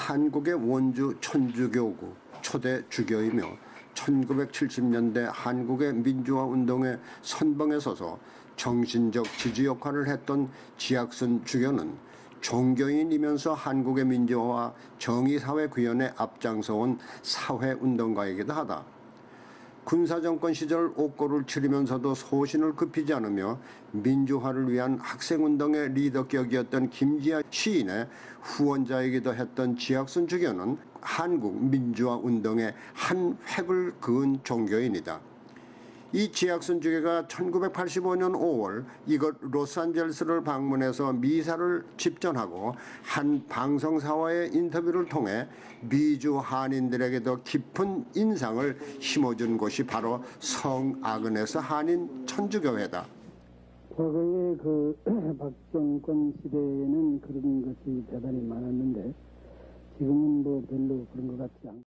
한국의 원주 천주교구 초대 주교이며 1970년대 한국의 민주화 운동의 선봉에 서서 정신적 지주 역할을 했던 지학선 주교는 종교인이면서 한국의 민주화와 정의사회 구현에 앞장서온 사회운동가이기도 하다. 군사정권 시절 옥고를 치르면서도 소신을 굽히지 않으며 민주화를 위한 학생운동의 리더격이었던 김지아 시인의 후원자이기도 했던 지학선 주교는 한국 민주화 운동의 한 획을 그은 종교인이다. 이 지학선 주교가 1985년 5월 이곳 로스앤젤레스를 방문해서 미사를 집전하고 한 방송사와의 인터뷰를 통해 미주 한인들에게도 깊은 인상을 심어준 곳이 바로 성 아그네스 한인 천주교회다. 과거에 박정권 시대에는 그런 것이 대단히 많았는데 지금은 별로 그런 것 같지 않고.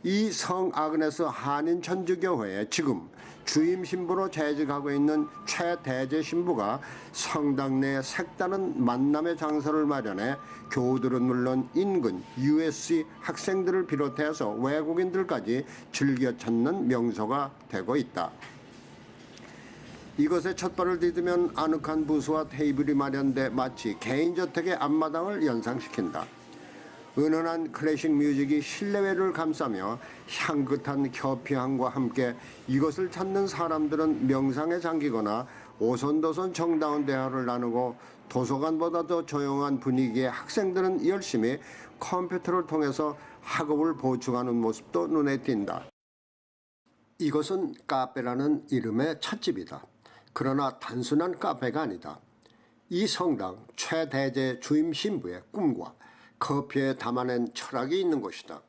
이 성 아그네스 한인 천주교회에 지금 주임 신부로 재직하고 있는 최대재 신부가 성당 내 색다른 만남의 장소를 마련해 교우들은 물론 인근 USC 학생들을 비롯해서 외국인들까지 즐겨 찾는 명소가 되고 있다. 이곳에 첫 발을 디디면 아늑한 부스와 테이블이 마련돼 마치 개인저택의 앞마당을 연상시킨다. 은은한 클래식 뮤직이 실내외를 감싸며 향긋한 커피향과 함께 이것을 찾는 사람들은 명상에 잠기거나 오손도손 정다운 대화를 나누고 도서관보다 더 조용한 분위기의 학생들은 열심히 컴퓨터를 통해서 학업을 보충하는 모습도 눈에 띈다. 이것은 카페라는 이름의 찻집이다. 그러나 단순한 카페가 아니다. 이 성당 최대재 주임 신부의 꿈과 커피에 담아낸 철학이 있는 곳이다.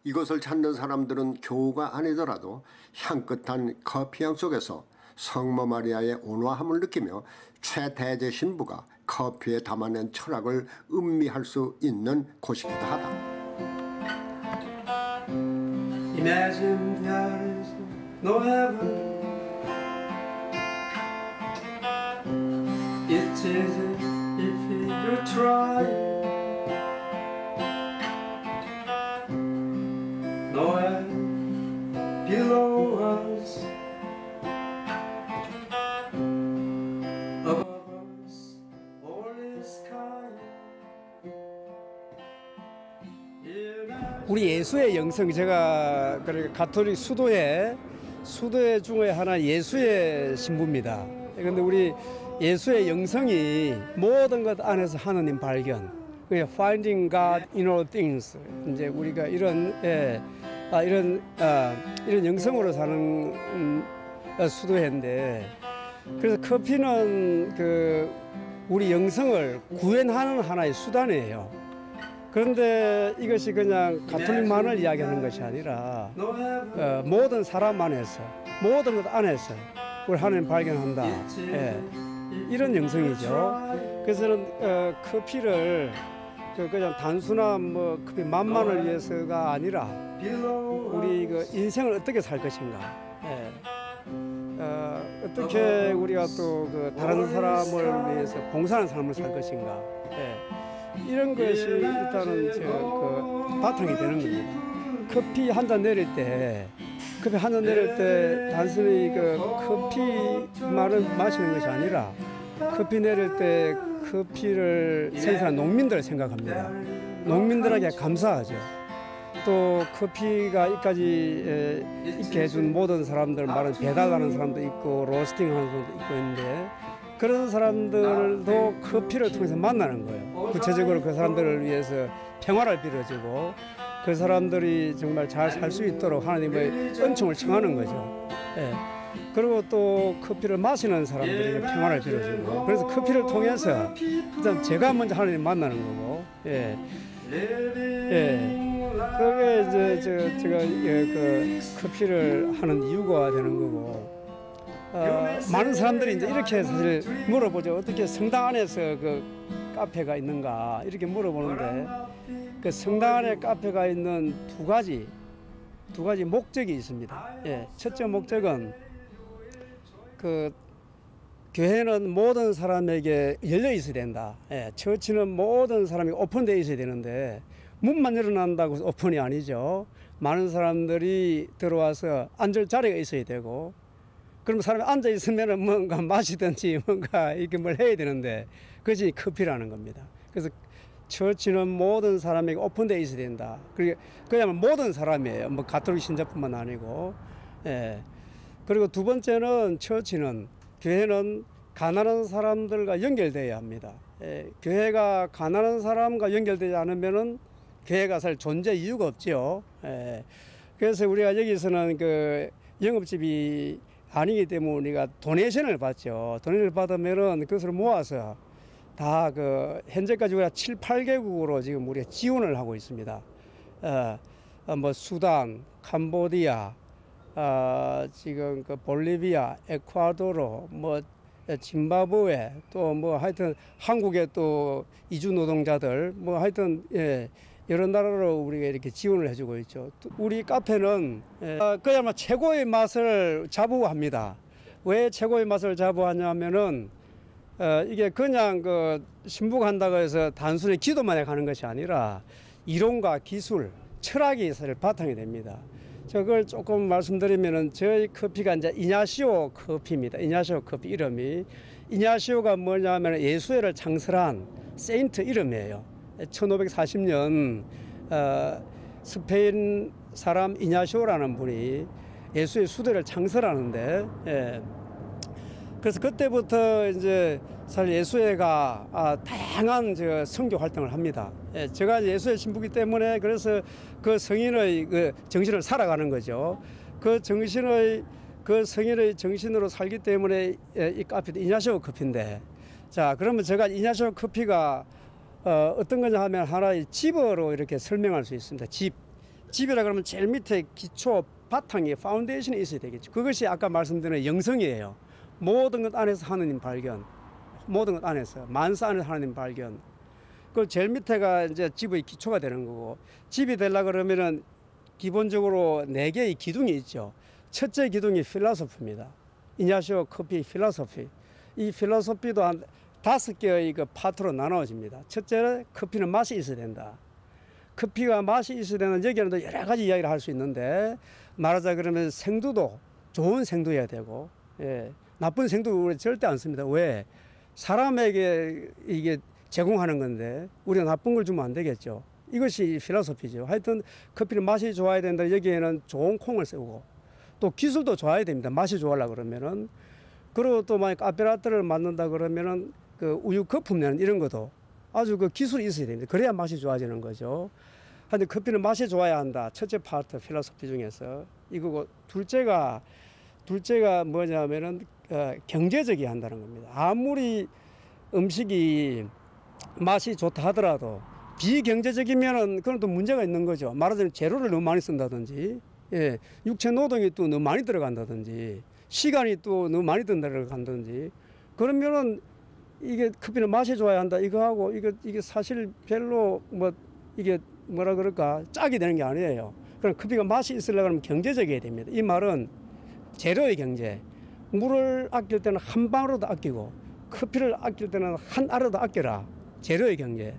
이것을 찾는 사람들은 교우가 아니더라도 향긋한 커피향 속에서 성모 마리아의 온화함을 느끼며 최대재 신부가 커피에 담아낸 철학을 음미할 수 있는 곳이기도 하다. Imagine there is no heaven. It is if you try. Below us, above us, all is sky. 우리 예수의 영성, 제가 가톨릭 수도회 중에 하나 예수의 신부입니다. 그런데 우리 예수의 영성이 모든 것 안에서 하나님 발견, Finding God in all things. 이제 우리가 이런 영성으로 사는 수도회인데, 그래서 커피는 우리 영성을 구현하는 하나의 수단이에요. 그런데 이것이 그냥 가톨릭만을 이야기하는 것이 아니라 모든 사람 안에서, 모든 것 안에서 우리 하나님 발견한다. 이런 영성이죠. 그래서 커피를 그냥 단순한 커피 맛만을 위해서가 아니라 우리 인생을 어떻게 살 것인가, 어떻게 우리가 또 다른 사람을 위해서 봉사하는 삶을 살 것인가, 이런 것이 일단은 바탕이 되는 겁니다. 커피 한 잔 내릴 때 단순히 커피만을 마시는 것이 아니라 커피 내릴 때 커피를 생산한 농민들을 생각합니다. 농민들에게 감사하죠. 또 커피가 이까지 있게 해준 모든 사람들, 말은 배달하는 사람도 있고 로스팅하는 사람도 있고 있는데, 그런 사람들도 커피를 통해서 만나는 거예요. 구체적으로 그 사람들을 위해서 평화를 빌어주고 그 사람들이 정말 잘 살 수 있도록 하나님의 은총을 청하는 거죠. 그리고 또 커피를 마시는 사람들에게 평화를 빌어주고, 그래서 커피를 통해서 일단 제가 먼저 하나님 만나는 거고, 그게 이제 제가 커피를 하는 이유가 되는 거고, 많은 사람들이 이제 이렇게 사실 물어보죠. 어떻게 성당 안에서 카페가 있는가 이렇게 물어보는데, 성당 안에 카페가 있는 두 가지 목적이 있습니다. 첫째 목적은 교회는 모든 사람에게 열려 있어야 된다. 처치는 모든 사람이 오픈되어 있어야 되는데 문만 열어놓는다고 오픈이 아니죠. 많은 사람들이 들어와서 앉을 자리가 있어야 되고, 그럼 사람이 앉아 있으면 뭔가 마시든지 뭔가 이렇게 뭘 해야 되는데 그것이 커피라는 겁니다. 그래서 처치는 모든 사람에게 오픈되어 있어야 된다. 그야말로 모든 사람이에요. 뭐 가톨릭 신자뿐만 아니고. 그리고 두 번째는 처치는, 교회는 가난한 사람들과 연결되어야 합니다. 교회가 가난한 사람과 연결되지 않으면은 교회가 살 존재 이유가 없죠. 그래서 우리가 여기서는 그 영업집이 아니기 때문에 우리가 도네이션을 받죠. 도네이션을 받으면은 그것을 모아서 다 그 현재까지 우리가 7, 8개국으로 지금 우리가 지원을 하고 있습니다. 뭐 수단, 캄보디아, 지금 그 볼리비아, 에콰도르, 뭐 짐바브웨, 또 뭐 하여튼 한국의 또 이주 노동자들, 뭐 하여튼 여러 나라로 우리가 이렇게 지원을 해주고 있죠. 우리 카페는 그야말로 최고의 맛을 자부합니다. 왜 최고의 맛을 자부하냐면은 이게 그냥 그 신부한다고 해서 단순히 기도만 해 가는 것이 아니라 이론과 기술, 철학이 사실 바탕이 됩니다. 저걸 조금 말씀드리면은 저희 커피가 이제 이냐시오 커피입니다. 이냐시오 커피 이름이, 이냐시오가 뭐냐면 예수회를 창설한 세인트 이름이에요. 1540년 스페인 사람 이냐시오라는 분이 예수의 수도를 창설하는데, 그래서 그때부터 이제 사실 예수회가 다양한 선교 활동을 합니다. 제가 예수회 신부기 때문에 그래서 그 성인의 그 정신을 살아가는 거죠. 그 성인의 정신으로 살기 때문에 이 카페도 이냐시오 커피인데, 자 그러면 제가 이냐시오 커피가 어떤 거냐 하면 하나의 집으로 이렇게 설명할 수 있습니다. 집이라 그러면 제일 밑에 기초 바탕이 파운데이션이 있어야 되겠죠. 그것이 아까 말씀드린 영성이에요. 모든 것 안에서 하느님 발견, 모든 것 안에서 만사 안에서 하느님 발견. 그 제일 밑에가 이제 집의 기초가 되는 거고, 집이 되려 그러면은 기본적으로 4개의 기둥이 있죠. 첫째 기둥이 필라소피입니다. 이냐시오 커피 필라소피. 이 필라소피도 한 5개의 그 파트로 나눠집니다. 첫째는 커피는 맛이 있어야 된다. 커피가 맛이 있어야 되는, 여기는 또 여러 가지 이야기를 할 수 있는데, 말하자 그러면 생두도 좋은 생두여야 되고, 나쁜 생두 우리 절대 안 씁니다. 왜? 사람에게 이게 제공하는 건데 우리가 나쁜 걸 주면 안 되겠죠. 이것이 필라소피죠. 하여튼 커피는 맛이 좋아야 된다. 여기에는 좋은 콩을 쓰고, 또 기술도 좋아야 됩니다. 맛이 좋아하려 그러면은. 그리고 또 만약 카페라떼를 만든다 그러면은 그 우유 거품 내는 이런 것도 아주 그 기술이 있어야 됩니다. 그래야 맛이 좋아지는 거죠. 근데 커피는 맛이 좋아야 한다. 첫째 파트 필라소피 중에서 이거고, 둘째가 뭐냐면은 경제적이어야 한다는 겁니다. 아무리 음식이 맛이 좋다 하더라도 비경제적이면은 그건 또 문제가 있는 거죠. 말하자면 재료를 너무 많이 쓴다든지, 육체 노동이 또 너무 많이 들어간다든지, 시간이 또 너무 많이 들어간다든지, 그러면은 이게 커피는 맛이 좋아야 한다 이거하고 이게 사실 별로 뭐 이게 뭐라 그럴까 짝이 되는 게 아니에요. 그럼 커피가 맛이 있으려고 하면 경제적이어야 됩니다. 이 말은 재료의 경제, 물을 아낄 때는 한 방울도 아끼고 커피를 아낄 때는 한 알도 아껴라. 재료의 경제.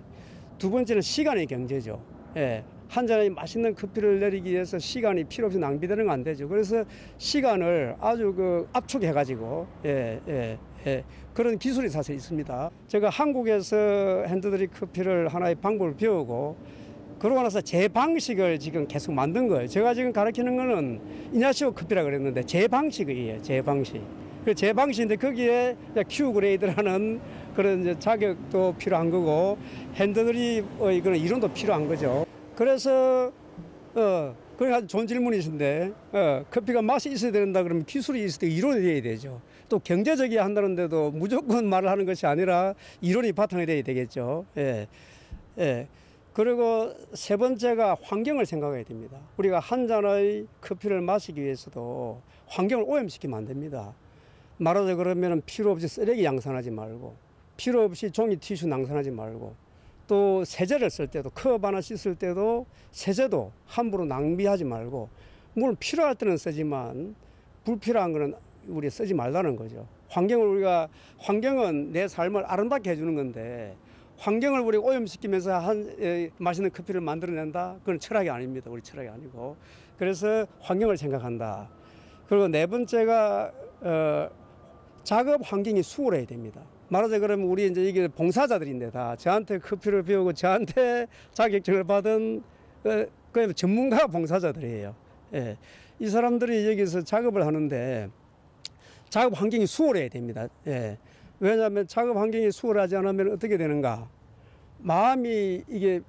두 번째는 시간의 경제죠. 한 잔의 맛있는 커피를 내리기 위해서 시간이 필요 없이 낭비되는 건 안 되죠. 그래서 시간을 아주 그 압축해가지고 그런 기술이 사실 있습니다. 제가 한국에서 핸드드립 커피를 하나의 방법을 배우고, 그러고 나서 제 방식을 지금 계속 만든 거예요. 제가 지금 가르치는 거는 이냐시오 커피라 그랬는데 제 방식이에요. 제 방식. 제 방식인데 거기에 Q 그레이드라는 그런 이제 자격도 필요한 거고, 핸드드립의 그런 이론도 필요한 거죠. 그래서 그게 아주 좋은 질문이신데, 커피가 맛이 있어야 된다 그러면 기술이 있을 때 이론이 돼야 되죠. 또 경제적이어야 한다는데도 무조건 말을 하는 것이 아니라 이론이 바탕이 돼야 되겠죠. 그리고 세 번째가 환경을 생각해야 됩니다. 우리가 한 잔의 커피를 마시기 위해서도 환경을 오염시키면 안 됩니다. 말하자 그러면 필요 없이 쓰레기 양산하지 말고, 필요 없이 종이 티슈 양산하지 말고, 또 세제를 쓸 때도, 컵 하나 씻을 때도 세제도 함부로 낭비하지 말고, 물론 필요할 때는 쓰지만 불필요한 거는 우리 쓰지 말라는 거죠. 환경은 내 삶을 아름답게 해주는 건데 환경을 우리 오염시키면서 마시는 커피를 만들어낸다? 그건 철학이 아닙니다. 우리 철학이 아니고. 그래서 환경을 생각한다. 그리고 네 번째가 작업 환경이 수월해야 됩니다. 말하자 그러면 우리 이제 이게 봉사자들인데 다 저한테 커피를 배우고 저한테 자격증을 받은 그 전문가 봉사자들이에요. 예. 이 사람들이 여기서 작업을 하는데 작업 환경이 수월해야 됩니다. 예. 왜냐하면 작업 환경이 수월하지 않으면 어떻게 되는가? 마음이 이게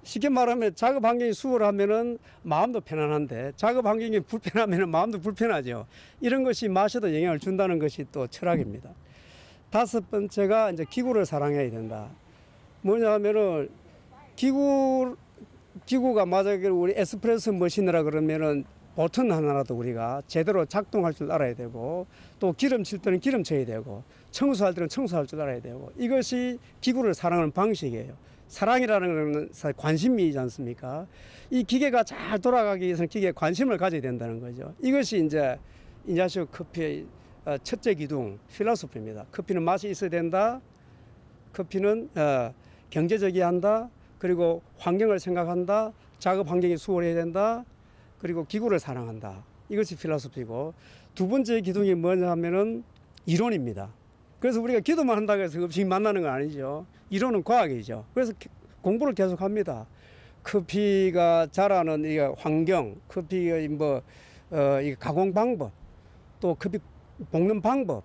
쉽게 말하면 작업 환경이 수월하면은 마음도 편안한데 작업 환경이 불편하면은 마음도 불편하죠. 이런 것이 맛에도 영향을 준다는 것이 또 철학입니다. 다섯 번째가 이제 기구를 사랑해야 된다. 뭐냐면은 기구가 만약에 우리 에스프레소 머신이라 그러면은 버튼 하나라도 우리가 제대로 작동할 줄 알아야 되고 또 기름 칠 때는 기름 쳐야 되고 청소할 때는 청소할 줄 알아야 되고 이것이 기구를 사랑하는 방식이에요. 사랑이라는 것은 관심이지 않습니까? 이 기계가 잘 돌아가기 위해서는 기계에 관심을 가져야 된다는 거죠. 이것이 이제 인자쇼 커피의 첫째 기둥 필로소피입니다. 커피는 맛이 있어야 된다. 커피는 경제적이어야 한다. 그리고 환경을 생각한다. 작업 환경이 수월해야 된다. 그리고 기구를 사랑한다. 이것이 필로소피고 두 번째 기둥이 뭐냐 하면은 이론입니다. 그래서 우리가 기도만 한다고 해서 음식이 만나는 건 아니죠. 이론은 과학이죠. 그래서 공부를 계속합니다. 커피가 자라는 이 환경, 커피의 이 가공 방법, 또 커피 볶는 방법,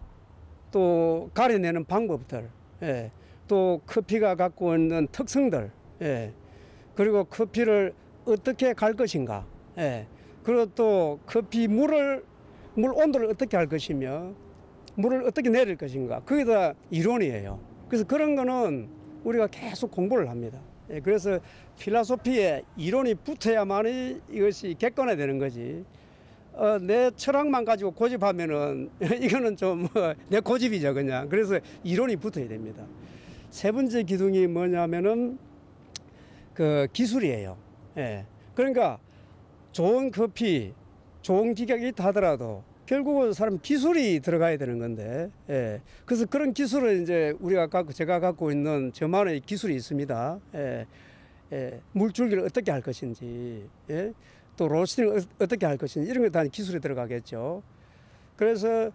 또 가려내는 방법들, 예. 또 커피가 갖고 있는 특성들, 예. 그리고 커피를 어떻게 갈 것인가. 예. 그리고 또 커피 물 온도를 어떻게 할 것이며 물을 어떻게 내릴 것인가. 그게 다 이론이에요. 그래서 그런 거는 우리가 계속 공부를 합니다. 예. 그래서 필로소피에 이론이 붙어야만이 이것이 객관화되는 거지. 내 철학만 가지고 고집하면은 이거는 좀 내 고집이죠, 그냥. 그래서 이론이 붙어야 됩니다. 세 번째 기둥이 뭐냐면은 그 기술이에요. 예. 그러니까 좋은 커피, 좋은 기계가 있다 하더라도 결국은 사람 기술이 들어가야 되는 건데, 예. 그래서 그런 기술을 이제 제가 갖고 있는 저만의 기술이 있습니다. 예. 예. 물줄기를 어떻게 할 것인지, 예. 또 로스팅을 어떻게 할 것인지 이런 것 다 기술이 들어가겠죠. 그래서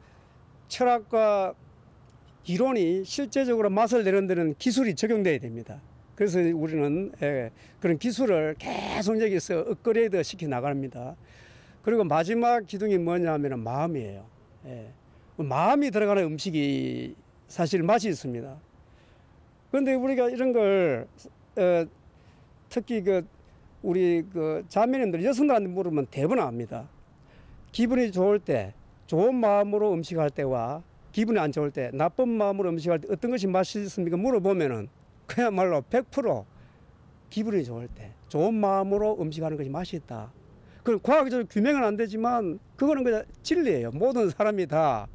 철학과 이론이 실제적으로 맛을 내는 데는 기술이 적용돼야 됩니다. 그래서 우리는 그런 기술을 계속 여기서 업그레이드 시켜 나갑니다. 그리고 마지막 기둥이 뭐냐면 마음이에요. 예. 마음이 들어가는 음식이 사실 맛이 있습니다. 그런데 우리가 이런 걸 특히 우리 자매님들 여성들한테 물으면 대부분 압니다. 기분이 좋을 때 좋은 마음으로 음식할 때와 기분이 안 좋을 때 나쁜 마음으로 음식할 때 어떤 것이 맛있습니까? 물어보면은 그야말로 100% 기분이 좋을 때 좋은 마음으로 음식하는 것이 맛있다. 그 과학적으로 규명은 안 되지만 그거는 그냥 진리예요. 모든 사람이 다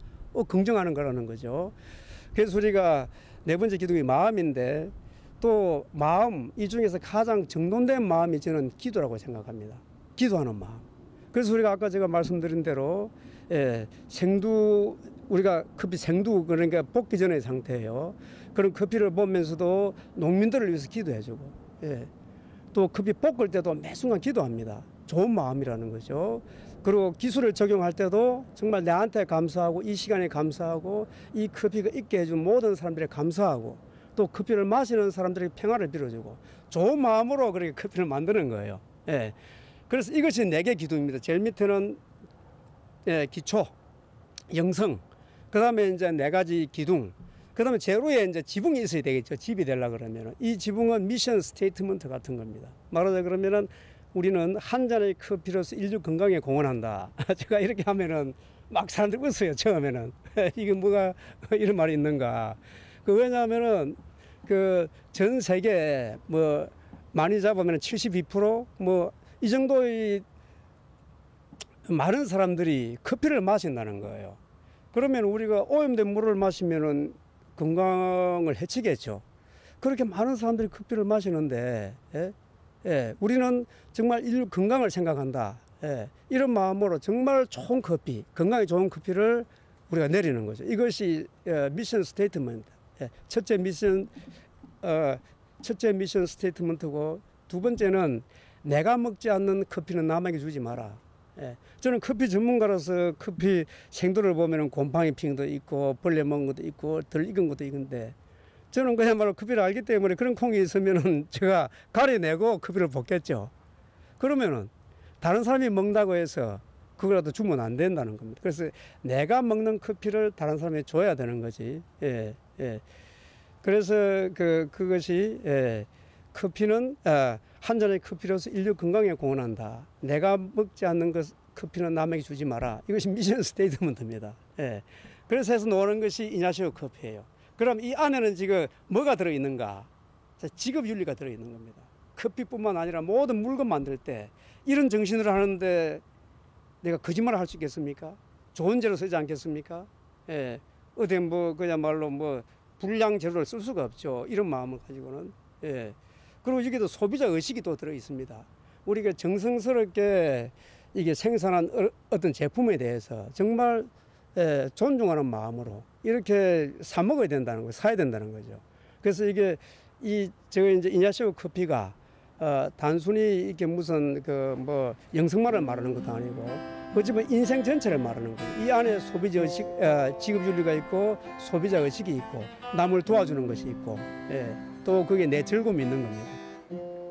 긍정하는 거라는 거죠. 그래서 우리가 네 번째 기둥이 마음인데 또 마음 이 중에서 가장 정돈된 마음이 저는 기도라고 생각합니다. 기도하는 마음. 그래서 우리가 아까 제가 말씀드린 대로 생두 우리가 커피 생두 그러니까 볶기 전의 상태예요. 그런 커피를 보면서도 농민들을 위해서 기도해주고 또 커피 볶을 때도 매 순간 기도합니다. 좋은 마음이라는 거죠. 그리고 기술을 적용할 때도 정말 내한테 감사하고 이 시간에 감사하고 이 커피가 있게 해준 모든 사람들에 감사하고 또 커피를 마시는 사람들에게 평화를 빌어주고 좋은 마음으로 그렇게 커피를 만드는 거예요. 예. 그래서 이것이 4개 기둥입니다. 제일 밑에는 기초, 영성, 그 다음에 이제 4가지 기둥, 그 다음에 제일 위에 이제 지붕이 있어야 되겠죠. 집이 되려고 그러면. 이 지붕은 미션 스테이트먼트 같은 겁니다. 말하자 그러면은 우리는 한 잔의 커피로서 인류 건강에 공헌한다. 제가 이렇게 하면은 막 사람들 웃어요. 처음에는. 이게 뭐가 이런 말이 있는가. 왜냐하면은 전 세계 많이 잡으면 72% 이 정도의 많은 사람들이 커피를 마신다는 거예요. 그러면 우리가 오염된 물을 마시면은 건강을 해치겠죠. 그렇게 많은 사람들이 커피를 마시는데, 우리는 정말 인류 건강을 생각한다. 예, 이런 마음으로 정말 좋은 커피, 건강에 좋은 커피를 우리가 내리는 거죠. 이것이 미션 스테이트먼트. 예, 첫째 미션 스테이트먼트고, 두 번째는 내가 먹지 않는 커피는 남에게 주지 마라. 예, 저는 커피 전문가로서 커피 생도를 보면 곰팡이 핀 것도 있고 벌레 먹은 것도 있고 덜 익은 것도 있는데, 저는 그야말로 커피를 알기 때문에 그런 콩이 있으면은 제가 가려내고 커피를 볶겠죠. 그러면은 다른 사람이 먹는다고 해서 그거라도 주면 안 된다는 겁니다. 그래서 내가 먹는 커피를 다른 사람이 줘야 되는 거지. 예, 예. 그래서 그것이 커피는 한 잔의 커피로서 인류 건강에 공헌한다. 내가 먹지 않는 커피는 남에게 주지 마라. 이것이 미션 스테이트먼트입니다. 예. 그래서 해서 나오는 것이 이냐시오 커피예요. 그럼 이 안에는 지금 뭐가 들어있는가? 직업 윤리가 들어있는 겁니다. 커피뿐만 아니라 모든 물건 만들 때 이런 정신으로 하는데 내가 거짓말을 할 수 있겠습니까? 좋은 재료 쓰지 않겠습니까? 예. 어디 그야말로 불량 재료를 쓸 수가 없죠. 이런 마음을 가지고는. 예. 그리고 여기도 소비자 의식이 또 들어 있습니다. 우리가 정성스럽게 이게 생산한 어떤 제품에 대해서 정말 존중하는 마음으로 이렇게 사 먹어야 된다는 거, 사야 된다는 거죠. 그래서 이게 제가 이제 이냐시오 커피가 단순히 이렇게 무슨 영성만을 말하는 것도 아니고, 어쩌면 인생 전체를 말하는 거예요. 이 안에 소비자 의식, 직업윤리가 있고 소비자 의식이 있고 남을 도와주는 것이 있고, 또 그게 내 즐거움이 있는 겁니다.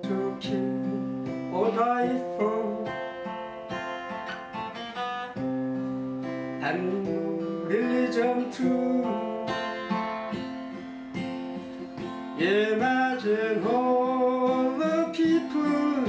To kill or die from, and religion too. Imagine all the people.